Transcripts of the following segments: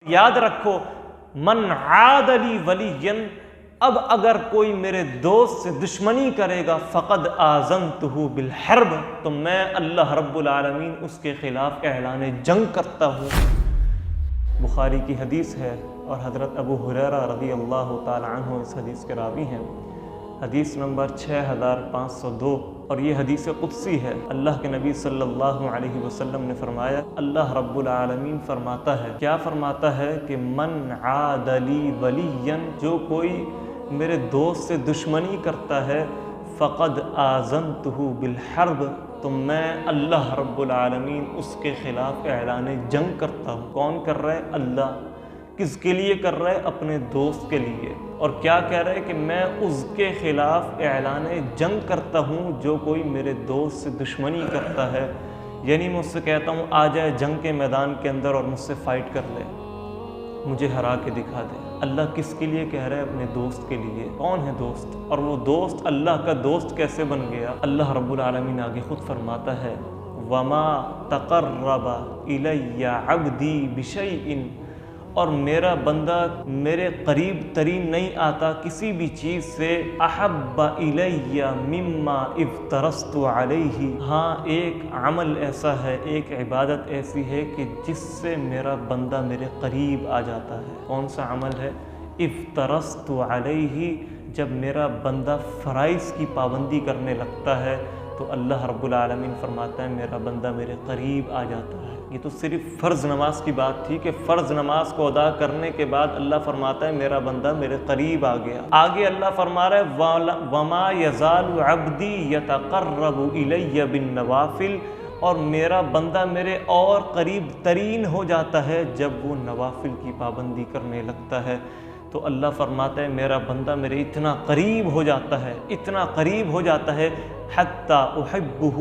یاد رکھو، من عاد لی ولیًا، اب اگر کوئی میرے دوست سے دشمنی کرے گا فقد آذنتہ بالحرب، تو میں اللہ رب العالمین اس کے خلاف اعلان جنگ کرتا ہوں۔ بخاری کی حدیث ہے اور حضرت ابو ہریرہ رضی اللہ تعالی عنہ اس حدیث کے راوی ہیں۔ حدیث نمبر 6502، اور یہ حدیث قدسی ہے۔ اللہ کے نبی صلی اللہ علیہ وسلم نے فرمایا، اللہ رب العالمین فرماتا ہے، کیا فرماتا ہے کہ من عاد لی ولیًا، جو کوئی میرے دوست سے دشمنی کرتا ہے فقد آذنتہ بالحرب، تو میں اللہ رب العالمین اس کے خلاف اعلان جنگ کرتا ہوں۔ کون کر رہا ہے؟ اللہ۔ کس کے لیے کر رہا ہے؟ اپنے دوست کے لیے۔ اور کیا کہہ رہا ہے کہ میں اس کے خلاف اعلان جنگ کرتا ہوں جو کوئی میرے دوست سے دشمنی کرتا ہے، یعنی میں اس سے کہتا ہوں آ جائے جنگ کے میدان کے اندر اور مجھ سے فائٹ کر لے، مجھے ہرا کے دکھا دے۔ اللہ کس کے لیے کہہ رہا ہے؟ اپنے دوست کے لیے۔ کون ہے دوست؟ اور وہ دوست اللہ کا دوست کیسے بن گیا؟ اللہ رب العالمین آگے خود فرماتا ہے، وَمَا تَقَرَّبَ إِلَيَّ عَبْدِي بِشَيْءٍ، اور میرا بندہ میرے قریب ترین نہیں آتا کسی بھی چیز سے، احب الیہ مما افترضت علیہ، ہاں ایک عمل ایسا ہے، ایک عبادت ایسی ہے کہ جس سے میرا بندہ میرے قریب آ جاتا ہے۔ کون سا عمل ہے؟ افترضت علیہ، جب میرا بندہ فرائض کی پابندی کرنے لگتا ہے تو اللہ رب العالمین فرماتا ہے میرا بندہ میرے قریب آ جاتا ہے۔ یہ تو صرف فرض نماز کی بات تھی کہ فرض نماز کو ادا کرنے کے بعد اللہ فرماتا ہے میرا بندہ میرے قریب آ گیا۔ آگے اللہ فرما رہا ہے وَمَا يَزَالُ عَبْدِي يَتَقَرَّبُ إِلَيَّ بِالنَّوَافِلِ، اور میرا بندہ میرے اور قریب ترین ہو جاتا ہے جب وہ نوافل کی پابندی کرنے لگتا ہے۔ تو اللہ فرماتا ہے میرا بندہ میرے اتنا قریب ہو جاتا ہے، اتنا قریب ہو جاتا ہے، حتی احبہ،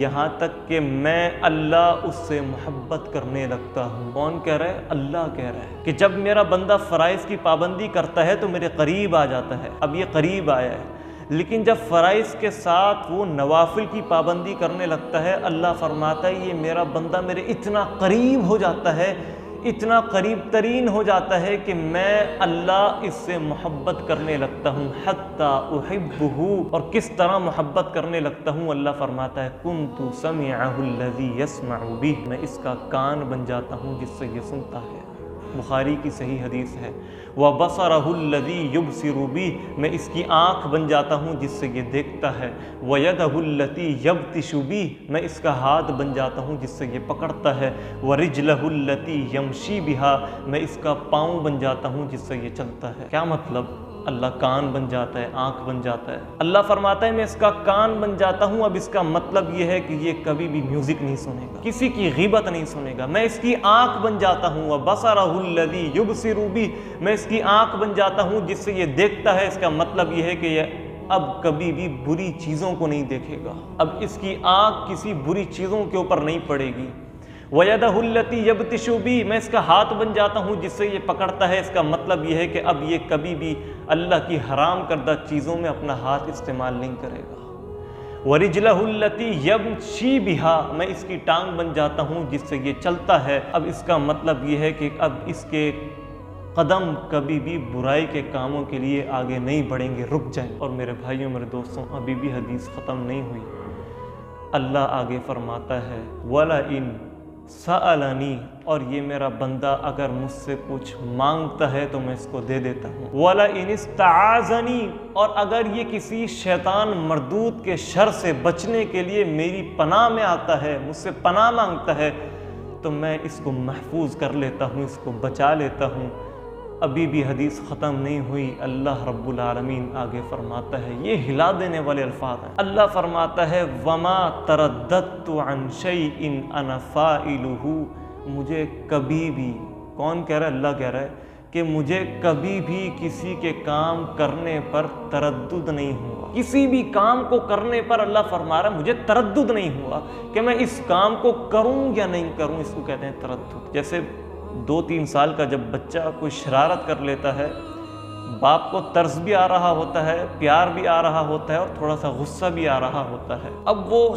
یہاں تک کہ میں اللہ اس سے محبت کرنے لگتا ہوں۔ کون کہہ رہا ہے؟ اللہ کہہ رہا ہے کہ جب میرا بندہ فرائض کی پابندی کرتا ہے تو میرے قریب آ جاتا ہے۔ اب یہ قریب آیا ہے، لیکن جب فرائض کے ساتھ وہ نوافل کی پابندی کرنے لگتا ہے، اللہ فرماتا ہے یہ میرا بندہ میرے اتنا قریب ہو جاتا ہے، اتنا قریب ترین ہو جاتا ہے کہ میں اللہ اس سے محبت کرنے لگتا ہوں۔ حتی احبہ، اور کس طرح محبت کرنے لگتا ہوں؟ اللہ فرماتا ہے کنت سمعہ الذی یسمع بہ، میں اس کا کان بن جاتا ہوں جس سے یہ سنتا ہے۔ بخاری کی صحیح حدیث ہے، وَبَصَرَهُ الَّذِي يُبْصِرُ بِهِ، میں اس کی آنکھ بن جاتا ہوں جس سے یہ دیکھتا ہے۔ وَيَدَهُ الَّتِي يَبْطِشُ بِهِ، میں اس کا ہاتھ بن جاتا ہوں جس سے یہ پکڑتا ہے۔ وَرِجْلَهُ الَّتِي يَمْشِي بِهَا، میں اس کا پاؤں بن جاتا ہوں جس سے یہ چلتا ہے۔ کیا مطلب؟ اللہ کان بن جاتا ہے، آنکھ بن جاتا ہے۔ اللہ فرماتا ہے میں اس کا کان بن جاتا ہوں، اب اس کا مطلب یہ ہے کہ یہ کبھی بھی میوزک نہیں سنے گا، کسی کی غیبت نہیں سنے گا۔ میں اس کی آنکھ بن جاتا ہوں، وَبَصَرَهُ الَّذِي يُبْصِرُ بِهِ، میں اس کی آنکھ بن جاتا ہوں جس سے یہ دیکھتا ہے۔ اس کا مطلب یہ ہے کہ یہ اب کبھی بھی بری چیزوں کو نہیں دیکھے گا، اب اس کی آنکھ کسی بری چیزوں کے اوپر نہیں پڑے گی۔ وَيَدَهُ الَّتِي يَبْطِشُ بِهِ، میں اس کا ہاتھ بن جاتا ہوں جس سے یہ پکڑتا ہے۔ اس کا مطلب یہ ہے کہ اب یہ کبھی بھی اللہ کی حرام کردہ چیزوں میں اپنا ہاتھ استعمال نہیں کرے گا۔ وَرِجْلَهُ الَّتِي يَمْشِي بِهَا، میں اس کی ٹانگ بن جاتا ہوں جس سے یہ چلتا ہے۔ اب اس کا مطلب یہ ہے کہ اب اس کے قدم کبھی بھی برائی کے کاموں کے لیے آگے نہیں بڑھیں گے، رک جائیں۔ اور میرے بھائیوں، میرے دوستوں، ابھی بھی حدیث ختم نہیں ہوئی۔ اللہ آگے فرماتا ہے وَلَئِن سألنی، اور یہ میرا بندہ اگر مجھ سے کچھ مانگتا ہے تو میں اس کو دے دیتا ہوں۔ وَلَئِنِ اسْتَعَاذَنِی، اور اگر یہ کسی شیطان مردود کے شر سے بچنے کے لیے میری پناہ میں آتا ہے، مجھ سے پناہ مانگتا ہے، تو میں اس کو محفوظ کر لیتا ہوں، اس کو بچا لیتا ہوں۔ ابھی بھی حدیث ختم نہیں ہوئی۔ اللہ رب العالمین آگے فرماتا ہے، یہ ہلا دینے والے الفاظ ہیں۔ اللہ فرماتا ہے وَمَا تَرَدَّدْتُ عَنْ شَيْءٍ أَنَا فَاعِلُهُ، مجھے کبھی بھی، کون کہہ رہا ہے؟ اللہ کہہ رہا ہے کہ مجھے کبھی بھی کسی کے کام کرنے پر تردد نہیں ہوا، کسی بھی کام کو کرنے پر اللہ فرما رہا ہے مجھے تردد نہیں ہوا کہ میں اس کام کو کروں یا نہیں کروں۔ اس کو کہتے ہیں تردد۔ جیسے 2-3 سال کا جب بچہ کوئی شرارت کر لیتا ہے، باپ کو طرز بھی آ رہا ہوتا ہے، پیار بھی آ رہا ہوتا ہے، اور تھوڑا سا غصہ بھی آ رہا ہوتا ہے۔ اب وہ